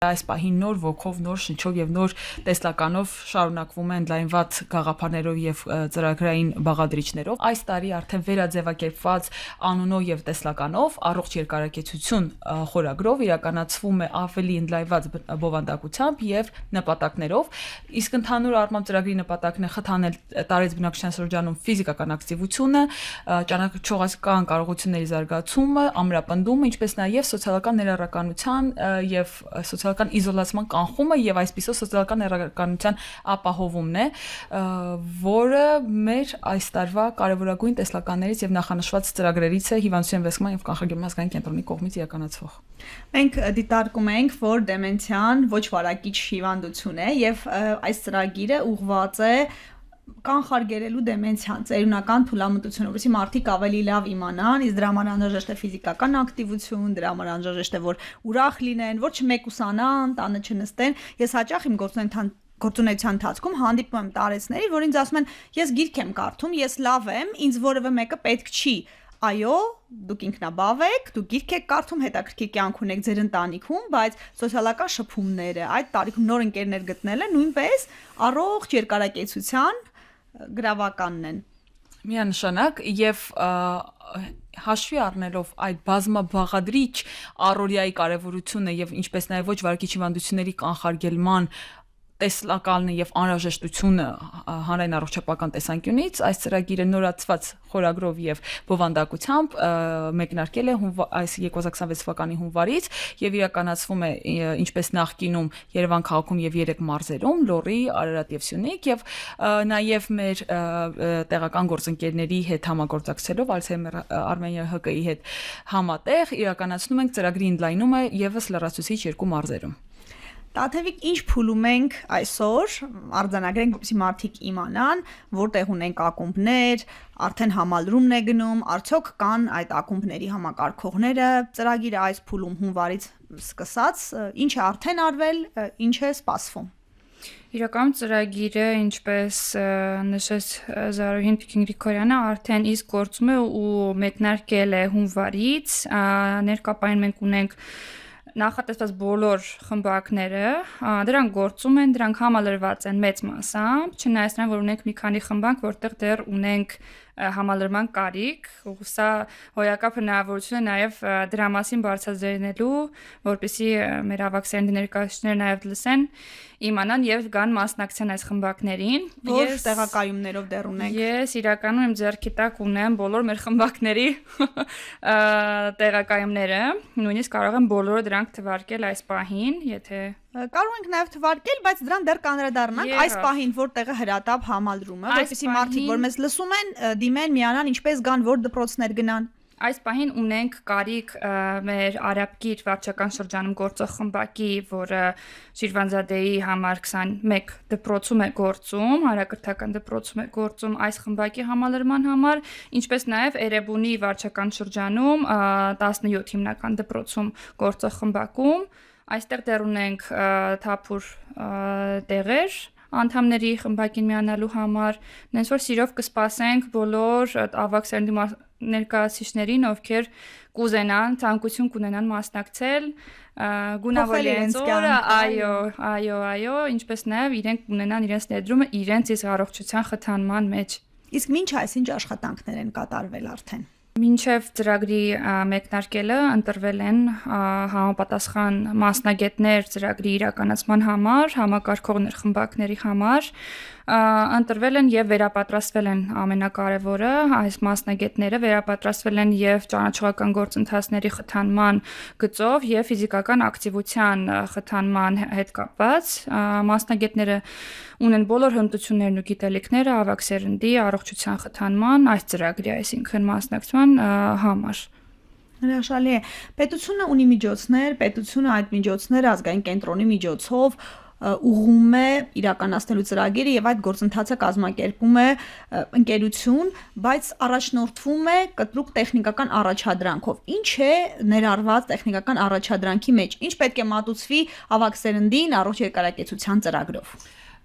այս պահին նոր ոգով, նոր շնչով եւ նոր տեսլականով շարունակվում են լայնված գաղափարներով եւ ծրագրային բաղադրիչներով։ Այս տարի արդեն վերաձևակերպված անունով եւ տեսլականով առողջ երկարակեցություն խորագրով իրականացվում է ավելի ընդլայնված բովանդակությամբ եւ նպատակներով, իսկ ընդհանուր առմամբ ծրագրի նպատակն է խթանել տարեց բնակչության շրջանում ֆիզիկական ակտիվությունը, ճանաչողական կարողությունների զարգացումը, ամրապնդումը, ինչպես նաեւ սոցիալական ներառականության եւ սոցիալական իզոլացման կանխումը եւ այսպիսով սոցիալական ներառականության ապահովումն է, որը մեր այս տարվա կարևորագույն տեսլականներից եւ նախանշված ծրագրերից է հիվանդության վերսկման եւ կանխարգելման ազգային կենտրոնի կողմից իրականացվող։ Մենք դիտարկում ենք, որ դեմենցիան ոչ վարակիչ հիվանդություն է եւ այս ծրագիրը ուղղված է կանխարգելելու դեմենցիան, ծերունական թուլամտությունը, որովհետեւ մարդիկ ավելի լավ իմանան, իսկ դրա համար անհրաժեշտ է ֆիզիկական ակտիվություն, դրա համար անհրաժեշտ է որ ուրախ լինեն, որ չմեկուսանան, տանը չնստեն։ Ես հաճախ իմ գործունեության ընթացքում հանդիպում եմ տարեցների, որ ինձ ասում են, ես գիրք եմ կարդում, ես լավ եմ, ինձ որևէ մեկը պետք չի։ Այո, դուք ինքնաբավ եք, դուք գիրք եք կարդում, հետաքրքիր կյանք ունեք ձեր ընտանիքում, բայց սոցիալական շփումները, այդ տարիքում նոր ընկերներ գտնելը նույնպես առողջ երկարակեցության գրավականն են։ Միանշանակ եւ հաշվի առնելով այդ բազմաբաղադրիչ առօրյայի կարևորությունը եւ ինչպես նաեւ ոչ վարակիչ հիվանդությունների կանխարգելման տեսլականն եւ անհրաժեշտությունը հանրային առողջապահական տեսանկյունից այս ծրագիրը նորացված խորագրով եւ բովանդակությամբ մեկնարկել է այս 2026 թվականի հունվարից եւ իրականացվում է ինչպես նախկինում Երևան քաղաքում եւ 3 մարզերում՝ Լոռի, Արարատ եւ Սյունիք եւ նաեւ մեր տեղական գործընկերների հետ համագործակցելով Alzheimer Armenia ՀԿ-ի հետ համատեղ իրականացնում ենք ծրագրի ընդլայնումը եւս լրացուցիչ 2 մարզերում։ Տաթևիկ ինչ փուլում ենք այսօր, արձանագրենք, որպեսզի մարդիկ իմանան, որտեղ ունենք ակումբներ, արդեն համալրումն է գնում, արդյոք կան այդ ակումբների համակարգողները, ծրագիրը այս փուլում հունվարից սկսած, ինչ է արդեն արվել, ինչ է սպասվում։ Իրականում ծրագիրը, ինչպես նշեց Զարուհին Գրիգորյանը, արդեն իսկ գործում է ու մեկնարկել է հունվարից, ներկայապահին մենք ունենք նախատեսված բոլոր խմբակները, դրանք գործում են, դրանք համալրված են մեծ մասամբ, չնայած նրան, որ ունենք մի քանի խմբակ, որտեղ դեռ ունենք համալրման կարիք, ու սա հոյակապ հնարավորություն է նաև դրա մասին բարձրաձայնելու, որպեսզի մեր ավագ ներկայացուցիչները նաև լսեն, իմանան եւ գան մասնակցեն այս խմբակներին։ Որ տեղակայումներով դեռ ունենք։ Ես իրականում իմ ձեռքի տակ ունեմ բոլոր մեր խմբակների տեղակայումները, նույնիսկ կարող եմ բոլորը դրանք թվարկել այս պահին, եթե կարող ենք նաև թվարկել, բայց դրան դեռ կանդրադառնանք այս պահին, որտեղը հրատապ համալրումը, որպեսզի մարդիկ, որ մեզ լսում են, դիմեն, միանան, ինչպես գան, որ դպրոցներ գնան։ Այս պահին ունենք կարիք մեր Արաբկիր վարչական շրջանում գործող խմբակի, որը Շիրվանզադեի համար 21 դպրոցում է գործում, հանրակրթական դպրոցում է գործում այս խմբակի համալրման համար, ինչպես նաև Էրեբունի վարչական շրջանում 17 հիմնական դպրոցում գործող խմբակում, այստեղ դեռ ունենք թափուր տեղեր անդամների խմբակին միանալու համար, նենց որ սիրով կսպասենք բոլոր ավագ սերնդի ներկայացուցիչներին, ովքեր կուզենան, ցանկություն կունենան մասնակցել, գունավոր իրենց օրը, այո, ինչպես նաև իրենք ունենան իրենց ներդրումը իրենց իսկ առողջության խթանման մեջ։ Իսկ ինչ այսինչ աշխատանքներ են կատարվել արդեն։ Մինչև ծրագրի մեկնարկելը ընտրվել են համապատասխան մասնագետներ ծրագրի իրականացման համար, համակարգողներ խմբակների համար, ընտրվել են եւ վերապատրաստվել են ամենակարևորը, այս մասնագետները վերապատրաստվել են եւ ճանաչողական գործընթացների խթանման գծով եւ ֆիզիկական ակտիվության խթանման հետ կապված, մասնագետները ունեն բոլոր հմտություններն ու գիտելիքները ավագ սերնդի առողջության խթանման այս ծրագրի, այսինքն մասնակցման համար։ Հրաշալի է։ Պետությունը ունի միջոցներ, պետությունը այդ միջոցները ազգային կենտրոնի միջոցով ուղղում է իրականացնելու ծրագիրը եւ այդ գործընթացը կազմակերպում է ընկերություն, բայց առաջնորդվում է կտրուկ տեխնիկական առաջադրանքով։ Ինչ է ներառված տեխնիկական առաջադրանքի մեջ։ Ինչ պետք է մատուցվի ավագ սերնդին առողջ երկարակեցության ծրագրով։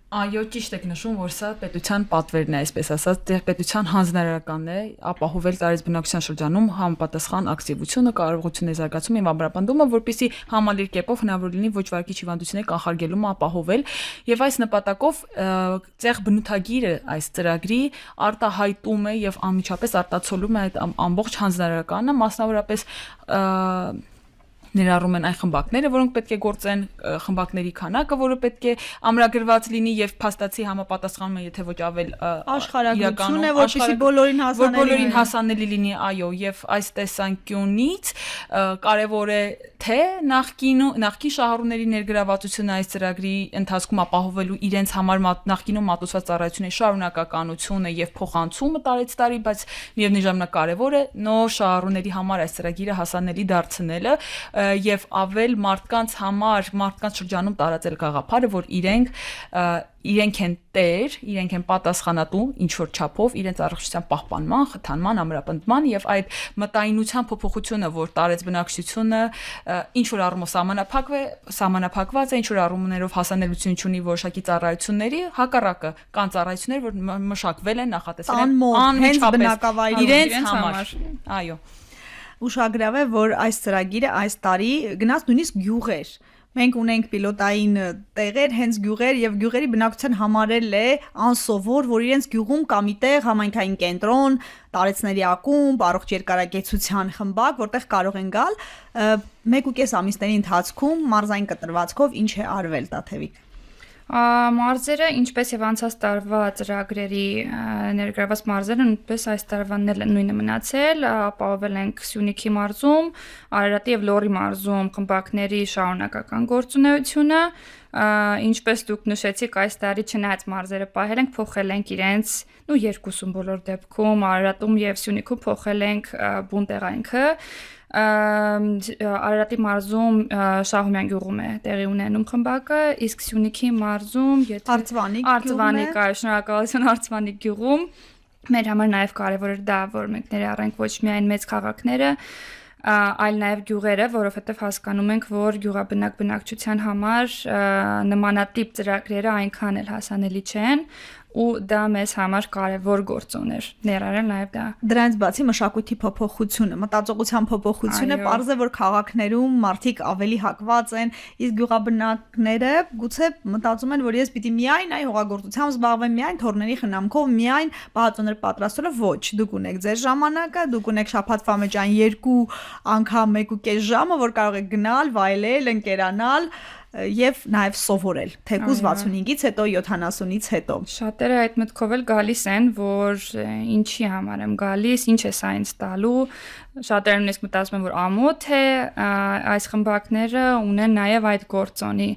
Այո, ճիշտ եք նշում, որ սա պետության պատվերն է, այսպես ասած, պետության հանձնարարականն է ապահովել տարեց բնակչության շրջանում համապատասխան ակտիվությունը, կարողությունների զարգացումը եւ ամրապնդումը, որպեսզի համալիր կերպով հնարավոր լինի ոչ վարակիչ հիվանդությունների կանխարգելումը ապահովել, եւ այս նպատակով ցեղ բնութագիրը այս ծրագրի արտահայտում է եւ անմիջապես արտացոլում է այդ ամբողջ հանձնարարականը, մասնավորապես ներառում են այն խմբակները, որոնք պետք է գործեն, խմբակների քանակը, որը պետք է ամրագրված լինի եւ փաստացի համապատասխանում է, եթե ոչ ավել աշխարհագրությունը, որպեսզի բոլորին հասանելի լինի, այո, եւ այս տեսանկյունից կարեւոր է թե նախկին շահառուների ներգրավվածությունը այս ծրագրի ընթացքում ապահովելու իրենց համար նախկինում մատուցված ծառայությունների շարունակականությունը եւ փոխանցումը տարեց տարի, բայց միևնույն ժամանակ կարեւոր է նոր շահառուների համար այս ծրագիրը հասանելի դարձնելը եւ ավել մարդկանց շրջանում տարածել գաղափարը, որ իրենք են տեր, իրենք են պատասխանատու ինչ որ չափով իրենց առողջության պահպանման, խթանման, ամրապնդման եւ այդ մտայնության փոփոխությունը, որ տարեց բնակչությունը ինչ որ առումով սահմանափակված է, ինչ որ առումներով հասանելիություն ունի որոշակի ծառայությունների, հակառակը կան ծառայություններ, որ մշակվել են, նախատեսվել են անմիջապես իրենց համար։ Այո։ Ուշագրավ է, որ այս ծրագիրը այս տարի գնաց նույնիսկ գյուղեր։ Մենք ունենք պիլոտային տեղեր, հենց գյուղեր եւ գյուղերի բնակչության համարել է անսովոր, որ իրենց գյուղում կա մի տեղ համայնքային կենտրոն, տարեցների ակումբ, առողջ երկարակեցության խմբակ, որտեղ կարող են գալ 1.5 ամիսների ընթացքում մարզային կտրվածքով ինչ է արվել, Տաթևիկ։ Մարզերը, ինչպես եւ անցած տարվա ծրագրերի ներգրաված մարզերը, նույնպես այս տարվան նույնը մնացել, ապահովել ենք Սյունիքի մարզում, Արարատի եւ Լոռի մարզում խմբակների շարունակական գործունեությունը, ինչպես դուք նշեցիք, այս տարի չնայած մարզերը պահել ենք, փոխել ենք իրենց, երկուսում բոլոր դեպքում, Արարատում եւ Սյունիքում փոխել ենք բուն տեղայինքը, Արարատի մարզում Շահումյան գյուղում է տեղի ունենում խմբակը, իսկ Սյունիքի մարզում Արծվանիկ, շնորհակալություն Արծվանիկ գյուղում մեր համար նաև կարևոր էր դա, որ մենք ներառենք ոչ միայն մեծ քաղաքները, այլ նաև գյուղերը, որովհետև հասկանում ենք, որ գյուղաբնակ բնակչության համար նմանատիպ ծրագրերը այնքան էլ հասանելի չեն ու դա մեզ համար կարևոր գործոն էր ներառել նաև դա։ Դրանից բացի մշակույթի փոփոխությունը, մտածողության փոփոխությունը, պարզ է, որ քաղաքներում մարդիկ ավելի հակված են, իսկ գյուղաբնակները գուցե մտածում են, որ ես պիտի միայն հողագործությամբ զբաղվեմ, միայն թորների խնամքով, միայն բաղադրներ պատրաստելով, ոչ, դուք ունեք ձեր ժամանակը, դուք ունեք շաբաթվա մեջ այն 2 անգամ 1.5 ժամը, որ կարող եք գնալ, վայելել, ընկերանալ եւ նաեւ սովորել թեկուզ 65-ից հետո 70-ից հետո շատերը այդ մտքով էլ գալիս են, որ ինչի համար եմ գալիս, ինչ է սա ինձ տալու, շատերը նույնիսկ մտածում են, որ ամոթ է, այս խմբակները ունեն նաեւ այդ գործոնի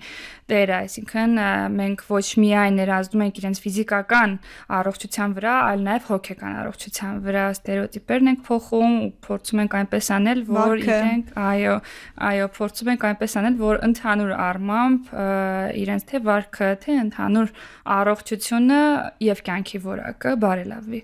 տերը, այսինքն մենք ոչ միայն ներազդում ենք իրենց ֆիզիկական առողջության վրա, այլ նաեւ հոգեկան առողջության վրա ստերեոտիպերն ենք փոխում ու փորձում ենք այնպես անել, որ իրենք փորձում ենք այնպես անել, որ ընդհանուր առմամբ իրենց թե վարքը, թե ընդհանուր առողջությունը եւ կյանքի որակը բարելավվի։